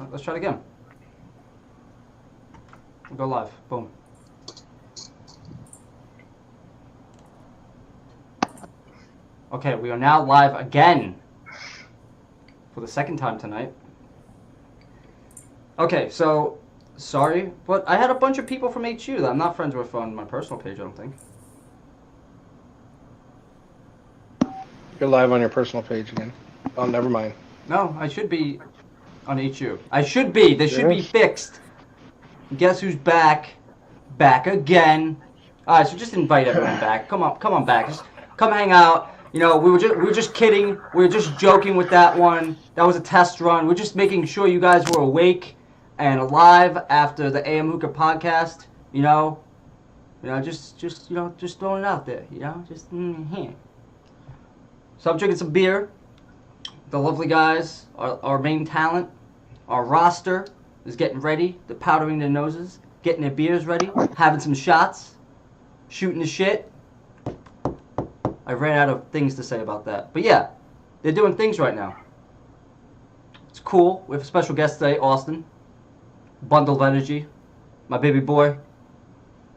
Let's try it again. We'll go live. Boom. Okay, we are now live again. For the second time tonight. Okay, so, sorry, but I had a bunch of people from HU that I'm not friends with on my personal page, I don't think. You're live on your personal page again. Oh, never mind. No, I should be on HU. I should be. This should be fixed. Guess who's back? Back again. Alright, so just invite everyone back. Come on back. Just come hang out. You know, we were just kidding. We were just joking with that one. That was a test run. We're just making sure you guys were awake and alive after the AM Hookah podcast. You know, just throwing it out there. You know, just here. So I'm drinking some beer. The lovely guys, our main talent, our roster is getting ready. They're powdering their noses, getting their beers ready, having some shots, shooting the shit. I ran out of things to say about that. But yeah, they're doing things right now. It's cool. We have a special guest today, Austin. Bundle of energy. My baby boy.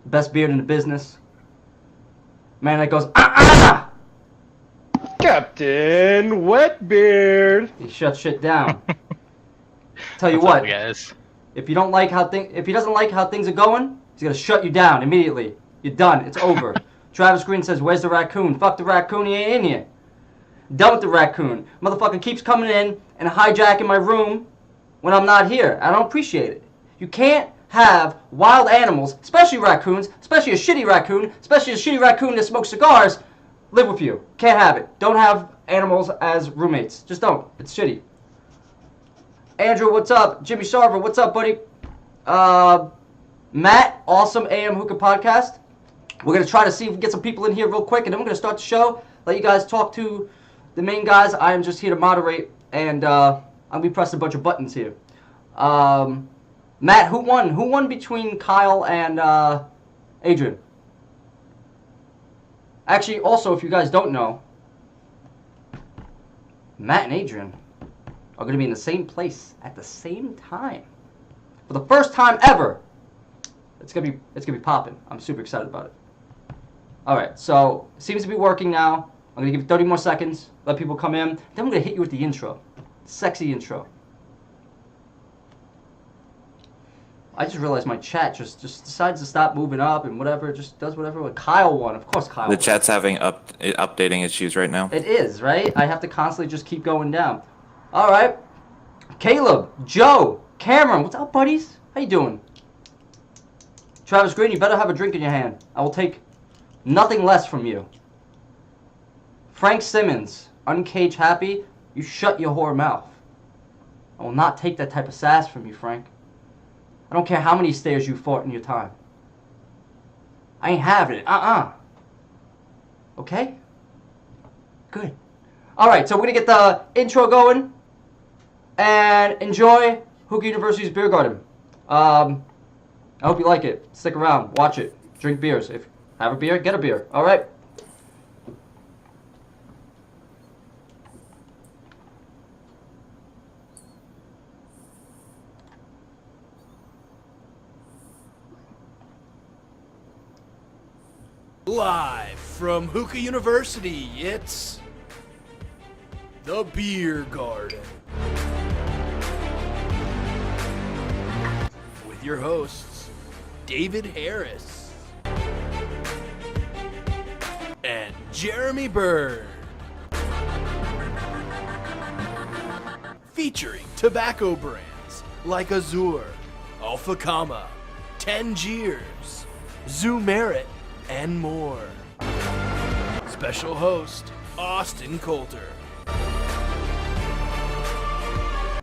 Best beard in the business. Man that goes, ah! Captain Wetbeard. He shuts shit down. Tell you What's what, up, guys? if he doesn't like how things are going, he's gonna shut you down immediately. You're done. It's over. Travis Green says, "Where's the raccoon?" Fuck the raccoon. He ain't in here. Done with the raccoon. Motherfucker keeps coming in and hijacking my room when I'm not here. I don't appreciate it. You can't have wild animals, especially raccoons, especially a shitty raccoon that smokes cigars, live with you. Can't have it. Don't have animals as roommates. Just don't. It's shitty. Andrew, what's up? Jimmy Sharver, what's up, buddy? Matt, awesome AM Hookah podcast. We're going to try to see if we can get some people in here real quick, and then we're going to start the show. Let you guys talk to the main guys. I am just here to moderate, and I'm going to be pressing a bunch of buttons here. Matt, who won? Who won between Kyle and Adrian? Actually, also, if you guys don't know, Matt and Adrian are going to be in the same place at the same time. For the first time ever. It's gonna be popping. I'm super excited about it. Alright, so it seems to be working now. I'm gonna give it 30 more seconds, let people come in. Then I'm gonna hit you with the intro. Sexy intro. I just realized my chat just decides to stop moving up and whatever, just does whatever. Kyle won. Of course Kyle won. The chat's having updating issues right now. It is, right? I have to constantly just keep going down. Alright. Caleb, Joe, Cameron, what's up, buddies? How you doing? Travis Green, you better have a drink in your hand. I will take nothing less from you. Frank Simmons, Uncaged Happy, you shut your whore mouth. I will not take that type of sass from you, Frank. I don't care how many stairs you fought in your time. I ain't having it. Okay? Good. Alright, so we're going to get the intro going and enjoy Hookah University's Beer Garden. I hope you like it. Stick around. Watch it. Drink beers. If have a beer, get a beer. All right. Live from Hookah University, it's the Beer Garden. With your hosts, David Harris and Jeremy Bird. Featuring tobacco brands like Azure, Alpha Kama, Tangiers, Zoo Merit, and more. Special host, Austin Coulter.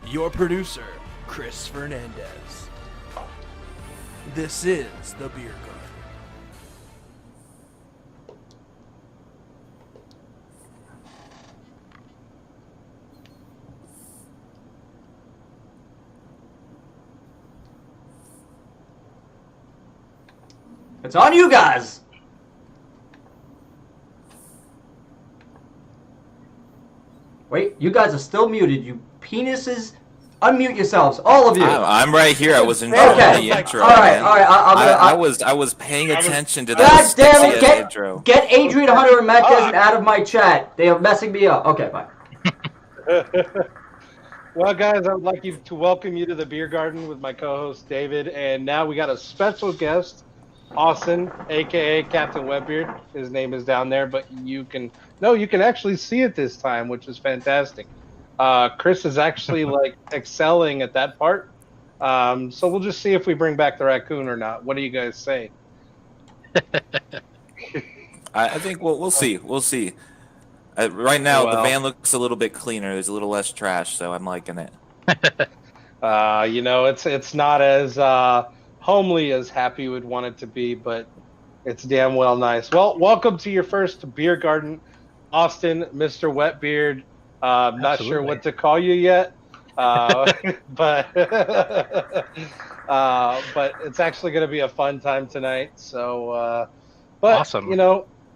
Your producer, Chris Fernandez. This is the Beer Garden. It's on you guys. Wait, you guys are still muted, you penises Unmute yourselves, all of you. I'm right here. I was enjoying Okay. the intro. All right. Man. All right. I was paying attention to that God damn sexy it! intro. Get Adrian Hunter and Matt Desmond out of my chat. They are messing me up. Okay, bye. Well, guys, I would like to welcome you to the beer garden with my co-host David, and now we got a special guest, Austin, aka Captain Webbeard. His name is down there, but you can actually see it this time, which is fantastic. Chris is actually like excelling at that part. So we'll just see if we bring back the raccoon or not. What do you guys say? I think we'll see. We'll see. Right now, the Well- van looks a little bit cleaner. There's a little less trash, so I'm liking it. It's not as homely as Happy would want it to be, but it's damn well nice. Well, welcome to your first beer garden, Austin, Mr. Wetbeard. Not sure what to call you yet, but it's actually going to be a fun time tonight. So, Awesome.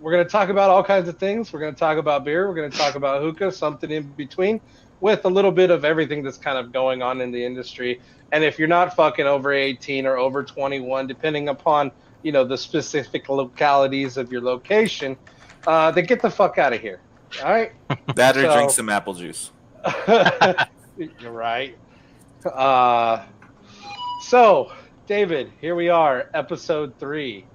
We're going to talk about all kinds of things. We're going to talk about beer. We're going to talk about hookah, something in between, with a little bit of everything that's kind of going on in the industry. And if you're not fucking over 18 or over 21, depending upon, the specific localities of your location, then get the fuck out of here. All right? That or drink some apple juice. You're right. So, David, here we are, episode 3.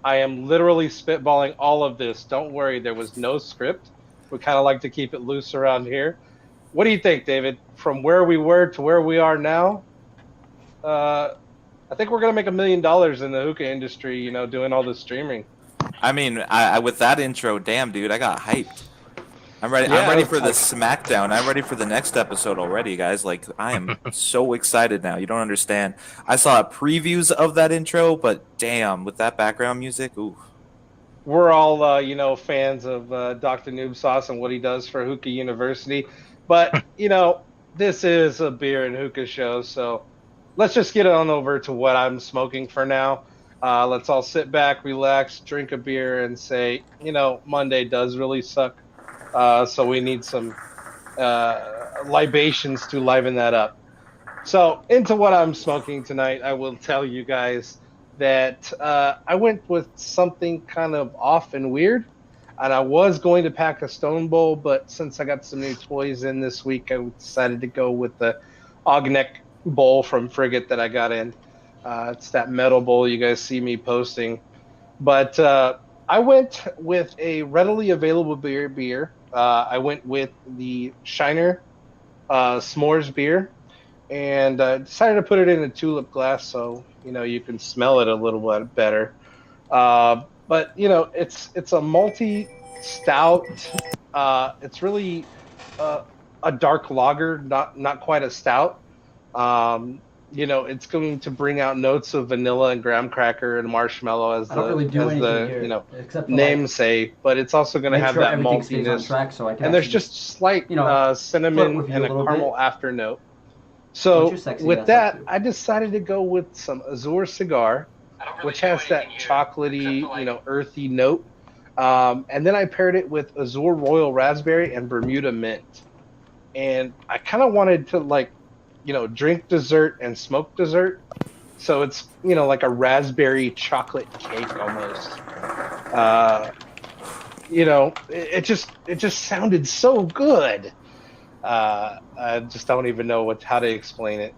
I am literally spitballing all of this. Don't worry, there was no script. We kind of like to keep it loose around here. What do you think, David? From where we were to where we are now, I think we're going to make $1 million in the hookah industry, doing all this streaming. I mean, I with that intro, damn, dude, I got hyped. I'm ready. Yeah, I'm ready for the SmackDown. I'm ready for the next episode already, guys. Like, I am so excited now. You don't understand. I saw previews of that intro, but damn, with that background music, ooh. We're all, fans of Dr. Noob Sauce and what he does for Hookah University. But, this is a beer and hookah show, so let's just get on over to what I'm smoking for now. Let's all sit back, relax, drink a beer, and say, Monday does really suck. So we need some libations to liven that up. So into what I'm smoking tonight, I will tell you guys that I went with something kind of off and weird. And I was going to pack a Stone Bowl, but since I got some new toys in this week, I decided to go with the Ogneck bowl from Frigate that I got in. It's that metal bowl you guys see me posting. But I went with a readily available beer. I went with the Shiner S'mores beer, and decided to put it in a tulip glass so you can smell it a little bit better. But it's a malty stout. It's really a dark lager, not quite a stout. It's going to bring out notes of vanilla and graham cracker and marshmallow as the name say, but it's also going to have that maltiness. And there's just slight cinnamon and a caramel afternote. So with that, I decided to go with some Azure cigar, which has that chocolatey, earthy note. And then I paired it with Azure Royal Raspberry and Bermuda Mint. And I kind of wanted to drink dessert and smoke dessert. So it's, like a raspberry chocolate cake almost. It just sounded so good. I just don't even know how to explain it.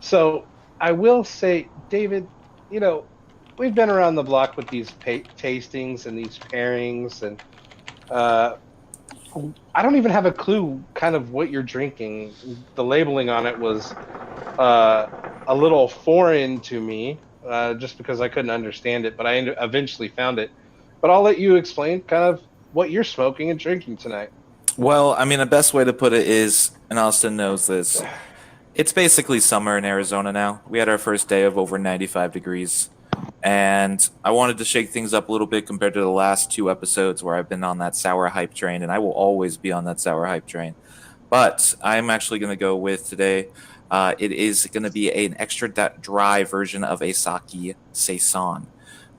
So I will say, David, we've been around the block with these tastings and these pairings, and I don't even have a clue kind of what you're drinking. The labeling on it was a little foreign to me, just because I couldn't understand it, but I eventually found it. But I'll let you explain kind of what you're smoking and drinking tonight. Well, I mean, the best way to put it is, and Austin knows this, it's basically summer in Arizona now. We had our first day of over 95 degrees. And I wanted to shake things up a little bit compared to the last 2 episodes where I've been on that sour hype train, and I will always be on that sour hype train. But I'm actually going to go with today, it is going to be an extra dry version of a sake saison.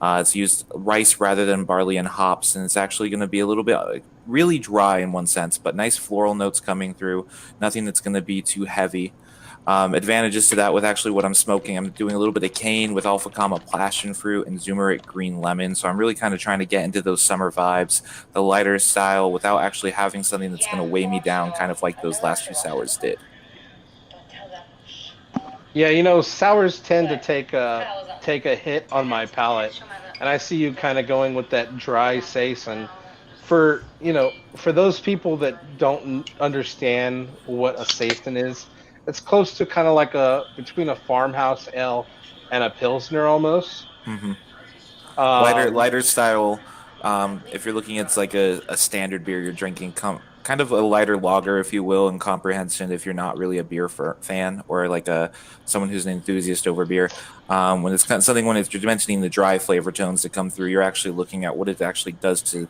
It's used rice rather than barley and hops, and it's actually going to be a little bit really dry in one sense, but nice floral notes coming through, nothing that's going to be too heavy. Advantages to that with actually what I'm smoking. I'm doing a little bit of cane with alpha comma passion fruit and Zoomerate green lemon. So I'm really kind of trying to get into those summer vibes, the lighter style, without actually having something that's going to weigh me down, kind of like those last two sours did. Yeah, sours tend to take a hit on my palate, and I see you kind of going with that dry saison. For those people that don't understand what a saison is, it's close to kind of like a between a farmhouse ale and a pilsner almost. Mm-hmm. Um, Lighter style. If you're looking at like a standard beer, you're drinking kind of a lighter lager, if you will, in comprehension. If you're not really a beer fan or like someone who's an enthusiast over beer, when it's kind of something when you're mentioning the dry flavor tones that come through, you're actually looking at what it actually does to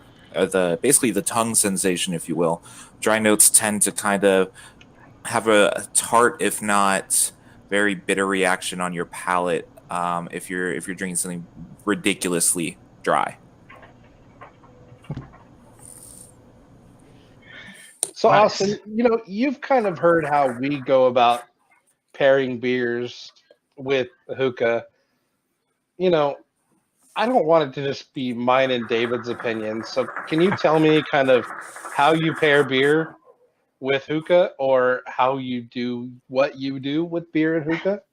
basically the tongue sensation, if you will. Dry notes tend to kind of have a tart, if not very bitter reaction on your palate. If you're drinking something ridiculously dry. so Nice. Austin, you've kind of heard how we go about pairing beers with hookah. You know, I don't want it to just be mine and David's opinion. So can you tell me kind of how you pair beer with hookah, or how you do what you do with beer and hookah?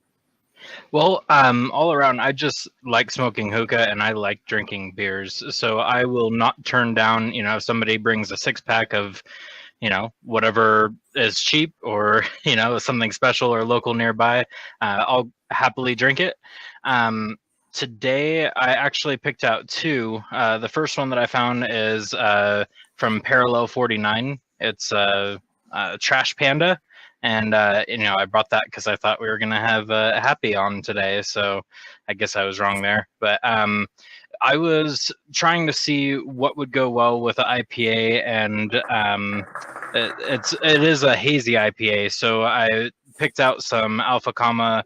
Well, all around, I just like smoking hookah and I like drinking beers. So I will not turn down, if somebody brings a 6-pack of, whatever is cheap or, something special or local nearby, I'll happily drink it. Today, I actually picked out two. The first one that I found is from Parallel 49. It's Trash Panda. And I brought that because I thought we were gonna have a happy on today, so I guess I was wrong there. But I was trying to see what would go well with an IPA, and it is a hazy IPA, so I picked out some Alpha Comma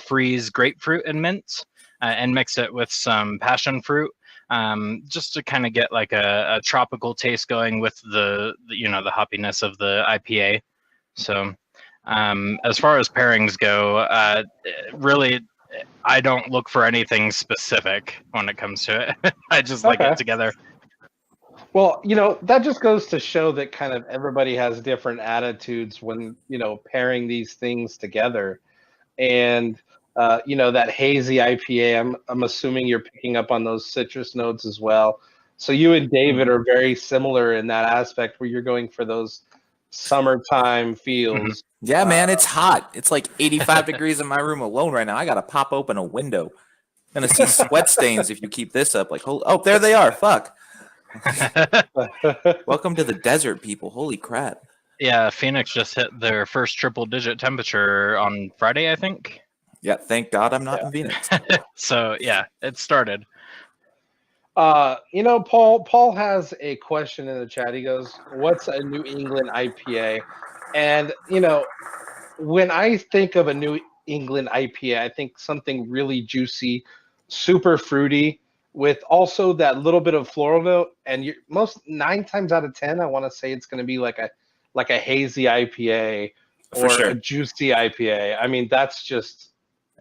freeze grapefruit and mint, and mixed it with some passion fruit. Just to kind of get like a tropical taste going with the hoppiness of the IPA. So, as far as pairings go, really, I don't look for anything specific when it comes to it. I just like Okay. it together. Well, that just goes to show that kind of everybody has different attitudes when, pairing these things together. And, that hazy IPA, I'm assuming you're picking up on those citrus notes as well. So you and David are very similar in that aspect where you're going for those summertime feels. Yeah, man, it's hot. It's like 85 degrees in my room alone right now. I gotta pop open a window. I'm gonna see sweat stains if you keep this up. Like, oh, there they are. Fuck. Welcome to the desert, people. Holy crap. Yeah, Phoenix just hit their first triple-digit temperature on Friday, I think. Yeah, thank God I'm not in Phoenix. So yeah, it started. Paul has a question in the chat. He goes, "What's a New England IPA?" And when I think of a New England IPA, I think something really juicy, super fruity, with also that little bit of floral note. And most 9 times out of 10, I want to say it's going to be like a hazy IPA For or sure. a juicy IPA. I mean, that's just.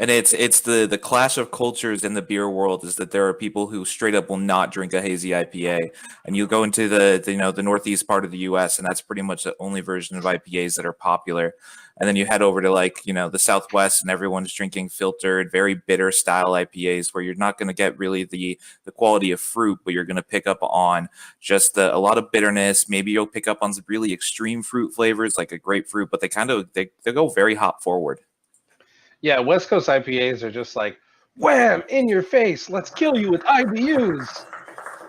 And it's the clash of cultures in the beer world is that there are people who straight up will not drink a hazy IPA, and you go into the northeast part of the U.S. and that's pretty much the only version of IPAs that are popular. And then you head over to the Southwest and everyone's drinking filtered, very bitter style IPAs where you're not going to get really the quality of fruit, but you're going to pick up on just a lot of bitterness. Maybe you'll pick up on some really extreme fruit flavors like a grapefruit, but they go very hop forward. Yeah, West Coast IPAs are just like, wham, in your face, let's kill you with IBUs.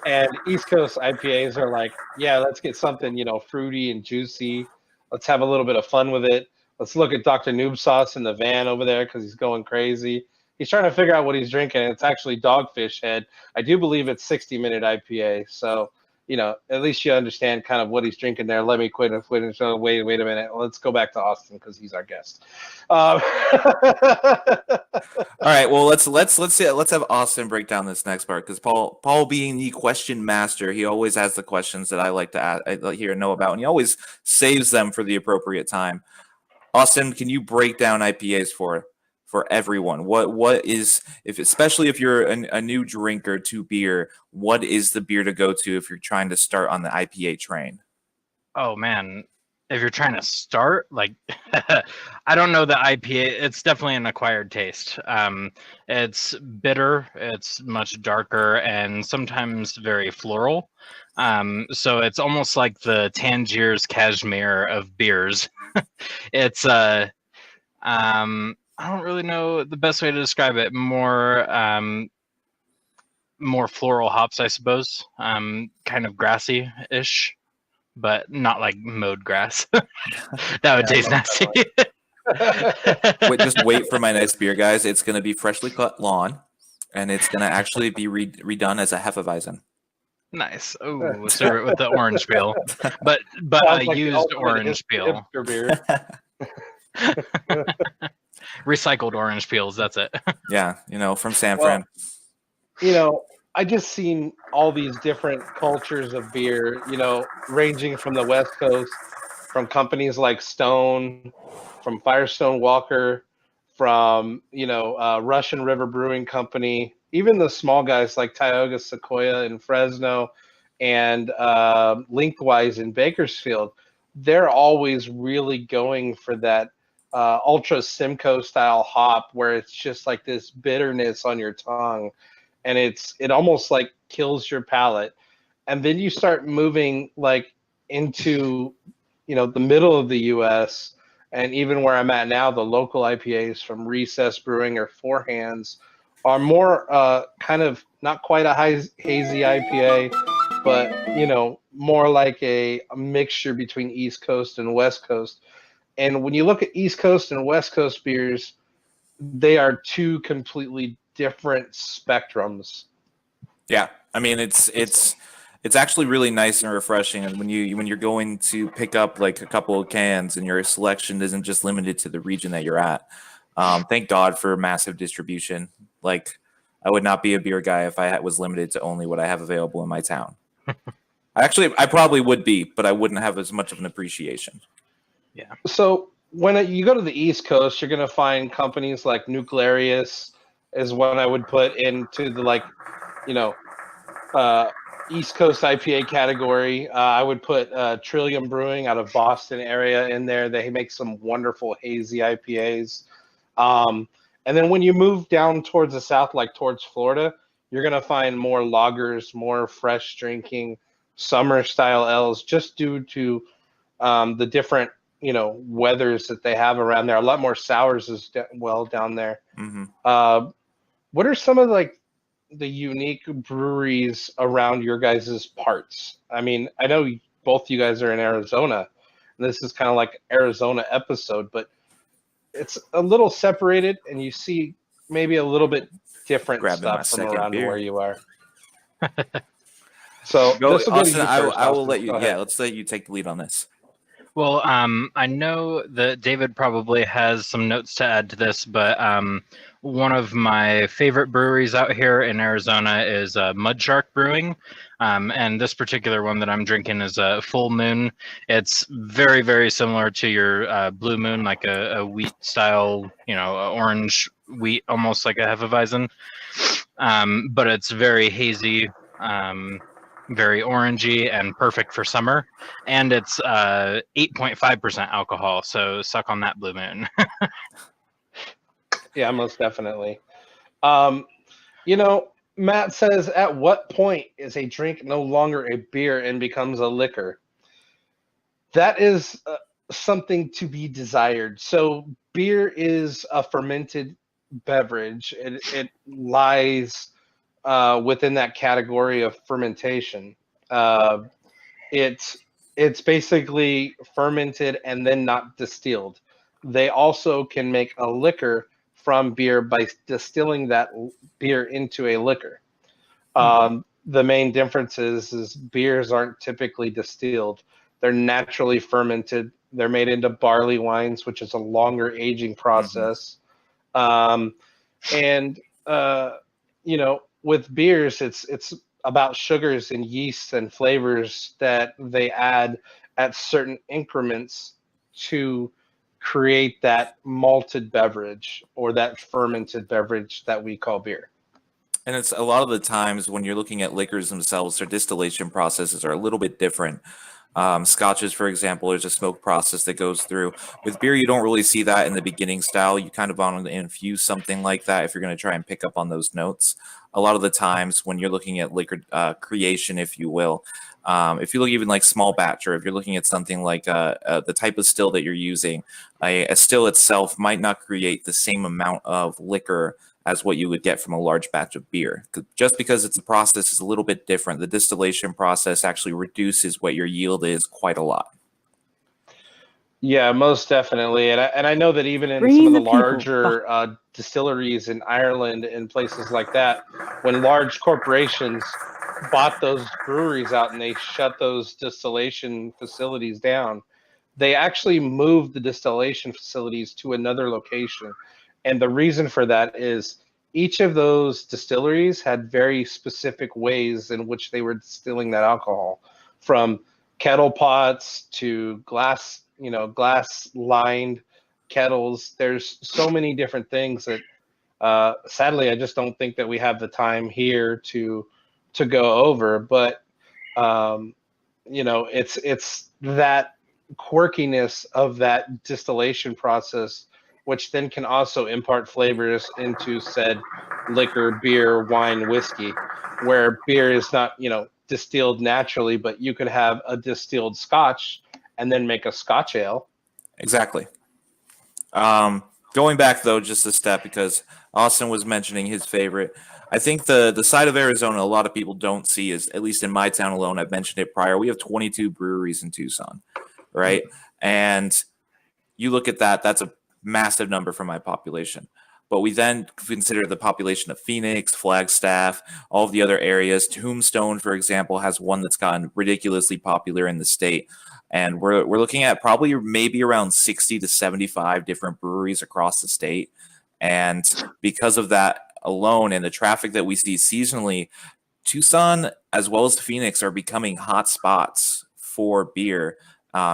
And East Coast IPAs are like, yeah, let's get something, fruity and juicy. Let's have a little bit of fun with it. Let's look at Dr. Noob Sauce in the van over there because he's going crazy. He's trying to figure out what he's drinking. It's actually Dogfish Head. I do believe it's 60-minute IPA. So, at least you understand kind of what he's drinking there. Let me quit. Wait a minute. Let's go back to Austin because he's our guest. All right. Well, let's have Austin break down this next part because Paul being the question master, he always has the questions that I like to ask, I hear and know about, and he always saves them for the appropriate time. Austin, can you break down IPAs for everyone? What is, if especially if you're a new drinker to beer, what is the beer to go to if you're trying to start on the IPA train? Oh man, if you're trying to start, like, I don't know the IPA. It's definitely an acquired taste. It's bitter. It's much darker and sometimes very floral. So it's almost like the Tangier's Cashmere of beers. It's I don't really know the best way to describe it. More floral hops, I suppose. Kind of grassy-ish, but not like mowed grass. That would taste nasty. Just wait for my next beer, guys. It's going to be freshly cut lawn, and it's going to actually be redone as a Hefeweizen. Nice. Oh, serve it with the orange peel, but Sounds like the used ultimate orange peel, hipster beer. recycled orange peels. That's it. Yeah, from San Well, Fran. I just seen all these different cultures of beer, ranging from the West Coast, from companies like Stone, from Firestone Walker, from, Russian River Brewing Company, even the small guys like Tioga Sequoia in Fresno and Lengthwise in Bakersfield. They're always really going for that Ultra Simcoe style hop where it's just like this bitterness on your tongue. And it almost like kills your palate. And then you start moving like into, the middle of the US, and even where I'm at now, the local IPAs from Recess Brewing or Four Hands are more kind of not quite a hazy IPA, but more like a mixture between East Coast and West Coast. And when you look at East Coast and West Coast beers, they are two completely different spectrums. Yeah, I mean it's actually really nice and refreshing, and when you're going to pick up like a couple of cans, and your selection isn't just limited to the region that you're at. Thank God for massive distribution. Like, I would not be a beer guy if I was limited to only what I have available in my town. I probably would be, but I wouldn't have as much of an appreciation. Yeah. So when you go to the East Coast, you're going to find companies like Nuclearius is what I would put into the East Coast IPA category. I would put Trillium Brewing out of Boston area in there. They make some wonderful hazy IPAs. And then when you move down towards the south, like towards Florida, you're going to find more lagers, more fresh drinking, summer style ales, just due to the different weathers that they have around there. A lot more sours as well down there. Mm-hmm. What are some of the unique breweries around your guys' parts? I mean, I know both you guys are in Arizona, and this is kind of like Arizona episode, but it's a little separated, and you see maybe a little bit different stuff from around where you are. So Austin, I will let you. Yeah, let's let you take the lead on this. Well, I know that David probably has some notes to add to this, but one of my favorite breweries out here in Arizona is Mud Shark Brewing. And this particular one that I'm drinking is a Full Moon. It's very, very similar to your Blue Moon, like a wheat style, orange wheat, almost like a Hefeweizen. But it's very hazy. Very orangey and perfect for summer, and it's 8.5% alcohol, so suck on that, Blue Moon. Yeah, most definitely. Matt says, at what point is a drink no longer a beer and becomes a liquor? That is something to be desired. So beer is a fermented beverage. It lies within that category of fermentation. It's basically fermented and then not distilled. They also can make a liquor from beer by distilling that beer into a liquor. The main difference is beers aren't typically distilled. They're naturally fermented. They're made into barley wines, which is a longer aging process. With beers, it's about sugars and yeasts and flavors that they add at certain increments to create that malted beverage or that fermented beverage that we call beer. And it's a lot of the times when you're looking at liquors themselves, their distillation processes are a little bit different. Scotches, for example, there's a smoke process that goes through. With beer, you don't really see that in the beginning style. You kind of want to infuse something like that if you're going to try and pick up on those notes. A lot of the times when you're looking at liquor creation, if you will, if you look even like small batch, or if you're looking at something like the type of still that you're using, a still itself might not create the same amount of liquor as what you would get from a large batch of beer. Just because it's a process is a little bit different. The distillation process actually reduces what your yield is quite a lot. Yeah, most definitely. And I know that even in some of the larger distilleries in Ireland and places like that, when large corporations bought those breweries out and they shut those distillation facilities down, they actually moved the distillation facilities to another location. And the reason for that is each of those distilleries had very specific ways in which they were distilling that alcohol, from kettle pots to glass lined kettles. There's so many different things that sadly I just don't think that we have the time here to go over. But it's that quirkiness of that distillation process, which then can also impart flavors into said liquor, beer, wine, whiskey, where beer is not, distilled naturally, but you could have a distilled scotch and then make a scotch ale. Exactly. Going back, though, just a step, because Austin was mentioning his favorite. I think the side of Arizona a lot of people don't see is, at least in my town alone, I've mentioned it prior, we have 22 breweries in Tucson, right? And you look at that, that's a massive number for my population. But we then consider the population of Phoenix, Flagstaff, all of the other areas. Tombstone, for example, has one that's gotten ridiculously popular in the state. And we're looking at probably maybe around 60 to 75 different breweries across the state. And because of that alone and the traffic that we see seasonally, Tucson as well as Phoenix are becoming hot spots for beer.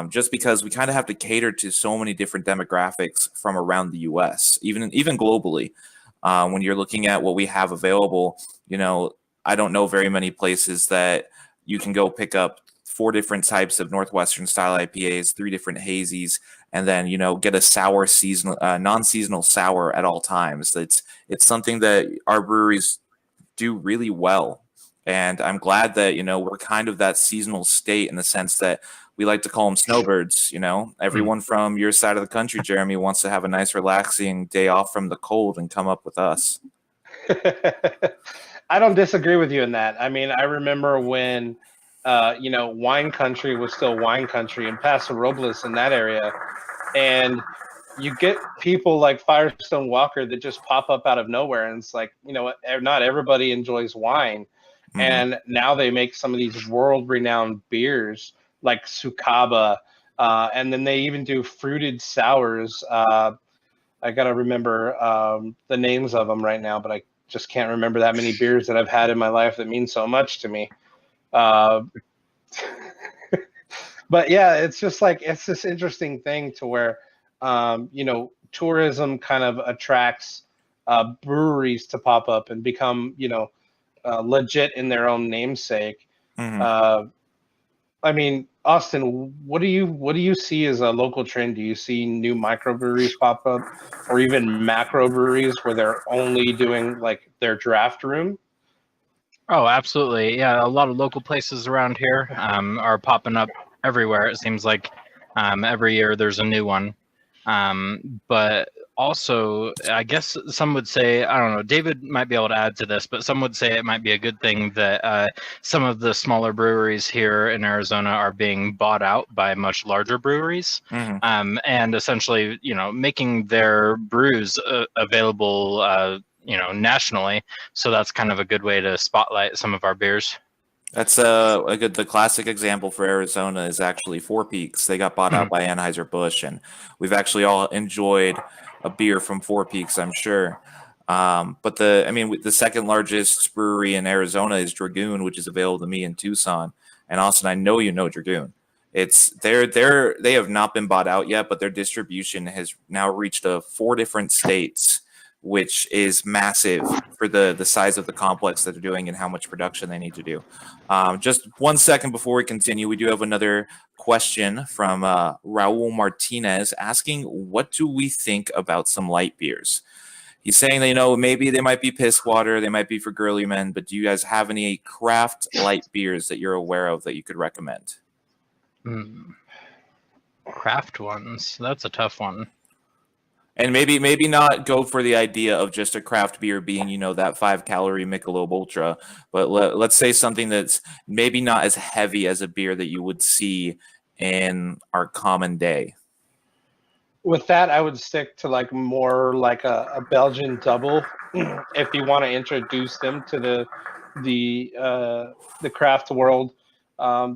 Just because we kind of have to cater to so many different demographics from around the U.S., even globally. When you're looking at what we have available, I don't know very many places that you can go pick up 4 different types of Northwestern style IPAs, 3 different hazies, and then get a sour seasonal, non-seasonal sour at all times. It's something that our breweries do really well. And I'm glad that, we're kind of that seasonal state in the sense that we like to call them snowbirds. Everyone from your side of the country, Jeremy, wants to have a nice relaxing day off from the cold and come up with us. I don't disagree with you in that. I mean, I remember when, wine country was still wine country in Paso Robles in that area. And you get people like Firestone Walker that just pop up out of nowhere. And it's like, not everybody enjoys wine. Mm-hmm. And now they make some of these world-renowned beers like Sukaba. And then they even do fruited sours. I got to remember the names of them right now, but I just can't remember that many beers that I've had in my life that mean so much to me. But yeah, it's just like, it's this interesting thing to where, tourism kind of attracts breweries to pop up and become, legit in their own namesake. Mm-hmm. I mean, Austin, what do you see as a local trend? Do you see new microbreweries pop up, or even macro breweries where they're only doing like their draft room? Oh, absolutely. Yeah, a lot of local places around here are popping up everywhere. It seems like every year there's a new one. But also, I guess some would say, I don't know, David might be able to add to this, but some would say it might be a good thing that some of the smaller breweries here in Arizona are being bought out by much larger breweries, mm-hmm. And essentially, making their brews available, nationally. So that's kind of a good way to spotlight some of our beers. That's the classic example for Arizona is actually Four Peaks. They got bought out by Anheuser-Busch, and we've actually all enjoyed a beer from Four Peaks, I'm sure. But the second largest brewery in Arizona is Dragoon, which is available to me in Tucson. And Austin, I know you know Dragoon. They have not been bought out yet, but their distribution has now reached 4 different states, which is massive for the size of the complex that they're doing and how much production they need to do. Just 1 second before we continue, we do have another question from Raul Martinez asking, what do we think about some light beers? He's saying that, maybe they might be piss water, they might be for girly men, but do you guys have any craft light beers that you're aware of that you could recommend? Craft ones. That's a tough one. And maybe not go for the idea of just a craft beer being, that 5-calorie Michelob Ultra, but let's say something that's maybe not as heavy as a beer that you would see in our common day. With that, I would stick to more like a Belgian double, if you want to introduce them to the craft world.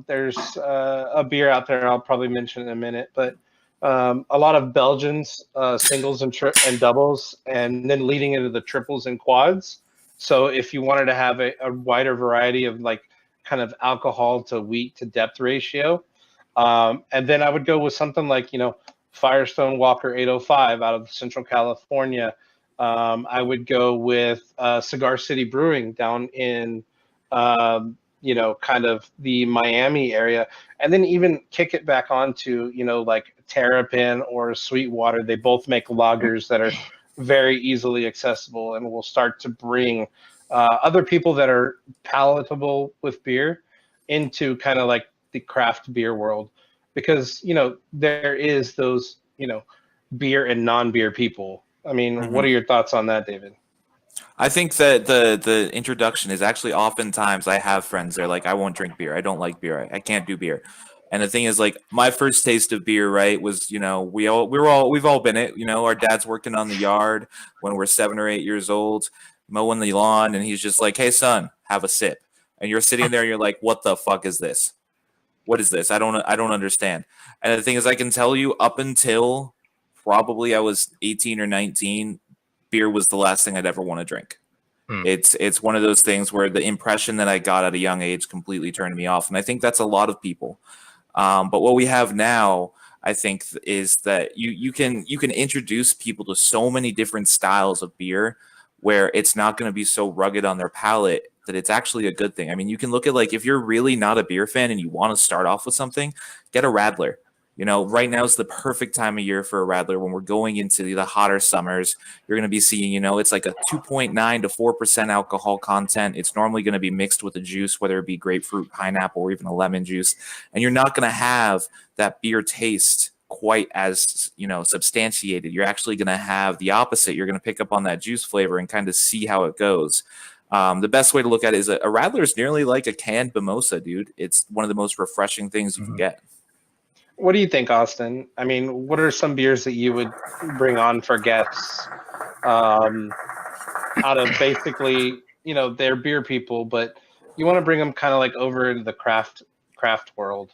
There's a beer out there I'll probably mention in a minute, but a lot of Belgians, singles and doubles, and then leading into the triples and quads. So if you wanted to have a wider variety of kind of alcohol to wheat to depth ratio, and then I would go with something like Firestone Walker 805 out of Central California. I would go with Cigar City Brewing down in kind of the Miami area, and then even kick it back onto Terrapin or Sweetwater. They both make lagers that are very easily accessible, and will start to bring other people that are palatable with beer into kind of the craft beer world, because there is those beer and non-beer people. I mean, What are your thoughts on that, David? I think that the introduction is actually oftentimes I have friends, they're like, I won't drink beer, I don't like beer, I can't do beer. And the thing is, my first taste of beer, right, was we've all been it. Our dad's working on the yard when we're 7 or 8 years old, mowing the lawn, and he's just like, hey son, have a sip. And you're sitting there and you're like, what the fuck is this? What is this? I don't understand. And the thing is, I can tell you, up until probably I was 18 or 19, beer was the last thing I'd ever want to drink. It's one of those things where the impression that I got at a young age completely turned me off. And I think that's a lot of people. But what we have now, I think, is that you can introduce people to so many different styles of beer where it's not going to be so rugged on their palate that it's actually a good thing. I mean, you can look at if you're really not a beer fan and you want to start off with something, get a Radler. Right now is the perfect time of year for a Radler. When we're going into the hotter summers, you're going to be seeing, it's like a 2.9 to 4% alcohol content. It's normally going to be mixed with a juice, whether it be grapefruit, pineapple, or even a lemon juice. And you're not going to have that beer taste quite as, substantiated. You're actually going to have the opposite. You're going to pick up on that juice flavor and kind of see how it goes. The best way to look at it is a Radler is nearly like a canned mimosa, dude. It's one of the most refreshing things you can get. What do you think, Austin? I mean, what are some beers that you would bring on for guests out of basically, they're beer people, but you want to bring them kind of over into the craft world?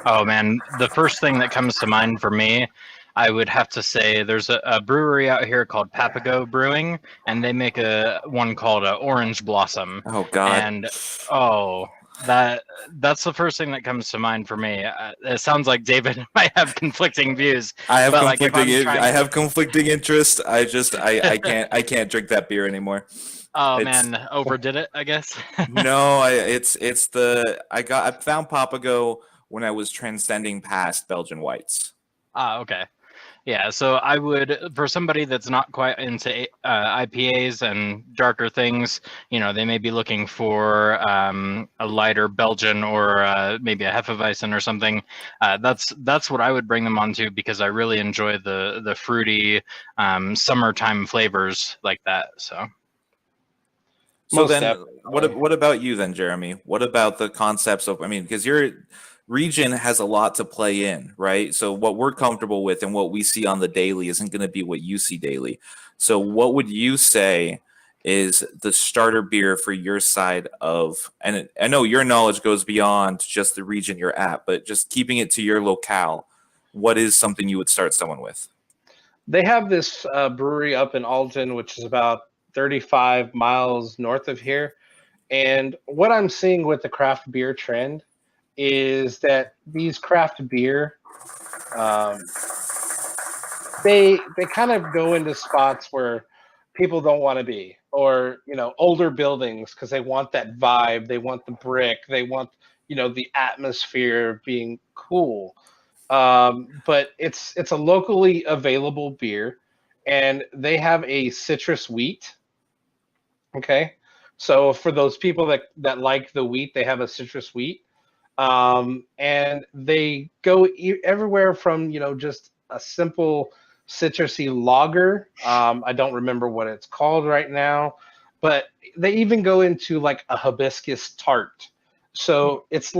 Oh, man. The first thing that comes to mind for me, I would have to say there's a brewery out here called Papago Brewing, and they make one called Orange Blossom. Oh, God. And, that's the first thing that comes to mind for me. It sounds like David might have conflicting views. I have conflicting interest. I can't drink that beer anymore. Oh, man, overdid it, I guess. No, I found Papago when I was transcending past Belgian whites. Ah, okay. Yeah, so I would, for somebody that's not quite into IPAs and darker things, they may be looking for a lighter Belgian or maybe a Hefeweizen or something. That's what I would bring them onto, because I really enjoy the fruity summertime flavors like that. So then, what about you then, Jeremy? What about the concepts of? I mean, because your region has a lot to play in, right? So what we're comfortable with and what we see on the daily isn't going to be what you see daily. So what would you say is the starter beer for your side of, and I know your knowledge goes beyond just the region you're at, but just keeping it to your locale, what is something you would start someone with? They have this brewery up in Alton, which is about 35 miles north of here. And what I'm seeing with the craft beer trend is that these craft beer, they kind of go into spots where people don't want to be, or older buildings, because they want that vibe, they want the brick, they want the atmosphere of being cool. But it's a locally available beer, and they have a citrus wheat. Okay, so for those people that like the wheat, they have a citrus wheat, and they go everywhere from just a simple citrusy lager. I don't remember what it's called right now, but they even go into like a hibiscus tart. So this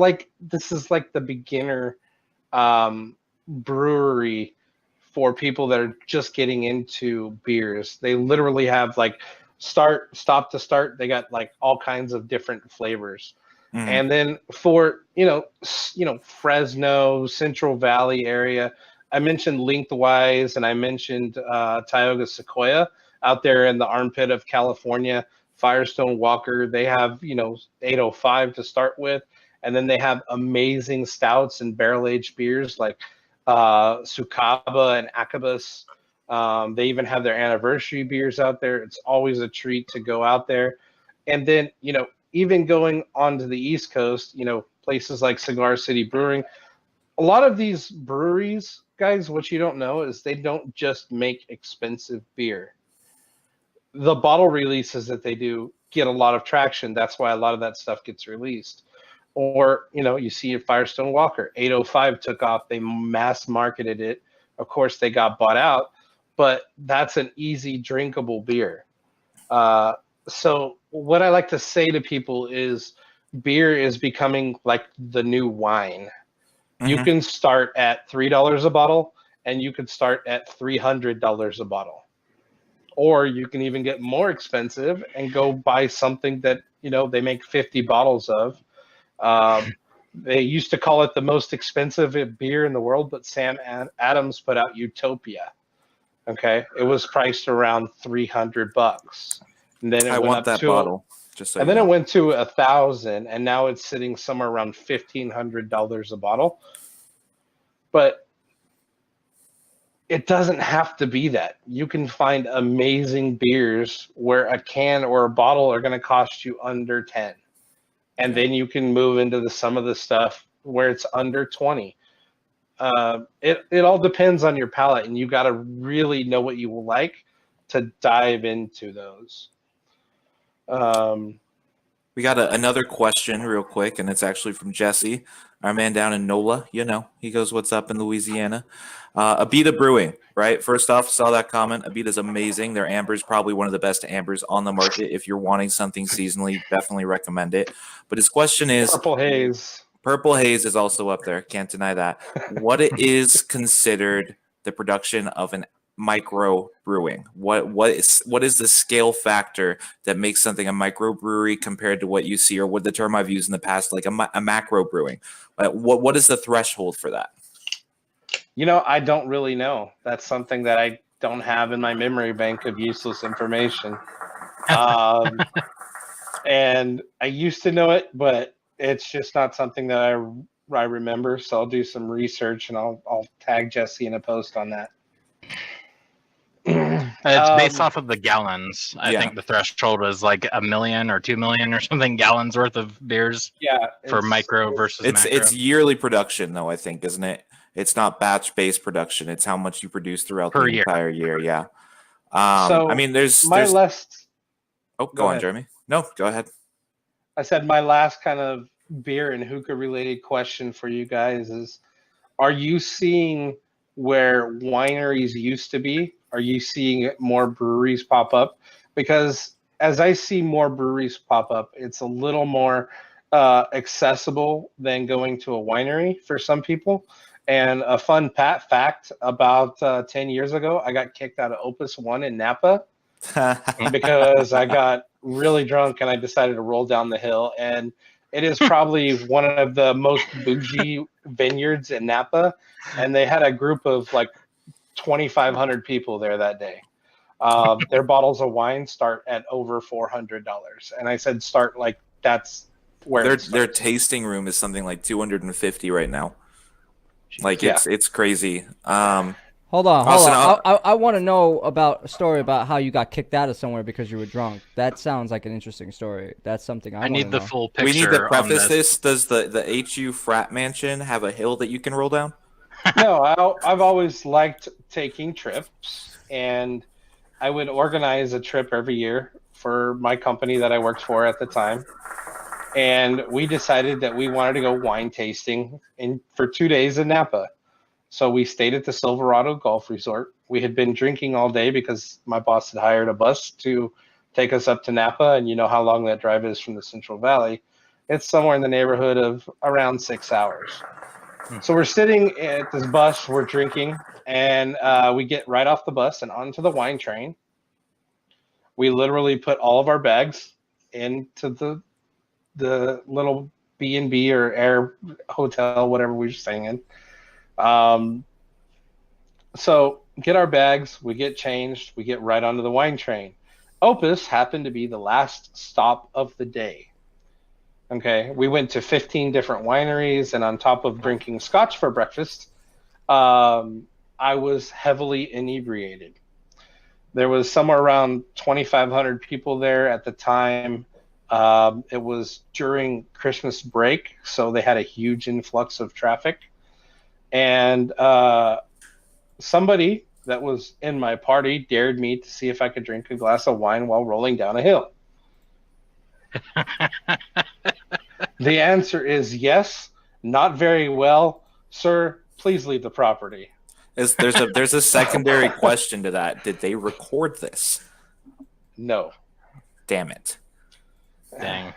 is like the beginner brewery for people that are just getting into beers. They literally have like stop to start. They got like all kinds of different flavors. Mhm. And then for Fresno, Central Valley area, I mentioned Lengthwise, and I mentioned Tioga Sequoia out there in the armpit of California. Firestone Walker, they have 805 to start with, and then they have amazing stouts and barrel aged beers like Sukaba and Akabas. They even have their anniversary beers out there. It's always a treat to go out there. And then, even going onto the East Coast, places like Cigar City Brewing, a lot of these breweries, guys, what you don't know is they don't just make expensive beer. The bottle releases that they do get a lot of traction. That's why a lot of that stuff gets released. Or, you see at Firestone Walker, 805 took off. They mass marketed it. Of course, they got bought out, but that's an easy drinkable beer. So what I like to say to people is beer is becoming like the new wine. You Mhm. can start at $3 a bottle, and you could start at $300 a bottle. Or you can even get more expensive and go buy something that, they make 50 bottles of. They used to call it the most expensive beer in the world, but Sam Adams put out Utopia. Okay. It was priced around $300. And then I it went want up that to bottle, just so and you then it know. went to 1,000, and now it's sitting somewhere around $1,500 a bottle. But it doesn't have to be that. You can find amazing beers where a can or a bottle are going to cost you under 10. And then you can move into some of the stuff where it's under 20. It all depends on your palate, and you got to really know what you will like to dive into those. We got another question real quick, and it's actually from Jesse, our man down in NOLA. He goes, "What's up in Louisiana?" Abita Brewing, right? First off, saw that comment. Abita's amazing. Their amber is probably one of the best ambers on the market. If you're wanting something seasonally, definitely recommend it. But his question is, Purple Haze. Purple Haze is also up there. Can't deny that. What is considered the production of an micro brewing? What is the scale factor that makes something a micro brewery compared to what you see, or what the term I've used in the past, like a macro brewing? What is the threshold for that? I don't really know. That's something that I don't have in my memory bank of useless information. And I used to know it, but it's just not something that I remember. So I'll do some research, and I'll tag Jesse in a post on that. It's based off of the gallons. I Yeah. think the threshold is like 1 million or 2 million or something gallons worth of beers Yeah, for micro versus macro. It's yearly production, though, I think, isn't it? It's not batch-based production. It's how much you produce throughout Per the year. entire year. Yeah. So I mean, there's my last. Oh, Go go on, ahead. Jeremy. No, go ahead. I said my last kind of beer and hookah related question for you guys is: are you seeing where wineries used to be? Are you seeing more breweries pop up? Because as I see more breweries pop up, it's a little more accessible than going to a winery for some people. And a fun fact, about 10 years ago, I got kicked out of Opus One in Napa because I got really drunk and I decided to roll down the hill. And it is probably one of the most bougie vineyards in Napa. And they had a group of like 2,500 people there that day. Their bottles of wine start at over $400. And I said, start like that's where Their it starts. tasting room is something like 250 right now. Like Yeah. it's crazy. Hold on. Austin, I want to know about a story about how you got kicked out of somewhere because you were drunk. That sounds like an interesting story. That's something I I want need to the know. full picture. we need to on preface this. Does the HU frat mansion have a hill that you can roll down? No, I've always liked taking trips, and I would organize a trip every year for my company that I worked for at the time. And we decided that we wanted to go wine tasting for 2 days in Napa. So we stayed at the Silverado Golf Resort. We had been drinking all day because my boss had hired a bus to take us up to Napa, and you know how long that drive is from the Central Valley. It's somewhere in the neighborhood of around 6 hours. So we're sitting at this bus, we're drinking, and we get right off the bus and onto the wine train. We literally put all of our bags into the little B&B or air hotel, whatever we were staying in. So get our bags, we get changed, we get right onto the wine train. Opus happened to be the last stop of the day. Okay, we went to 15 different wineries, and on top of drinking scotch for breakfast, I was heavily inebriated. There was somewhere around 2,500 people there at the time. It was during Christmas break, so they had a huge influx of traffic. And somebody that was in my party dared me to see if I could drink a glass of wine while rolling down a hill. The answer is yes, not very well. Sir, please leave the property. There's a secondary question to that. Did they record this? No. Damn it. Dang.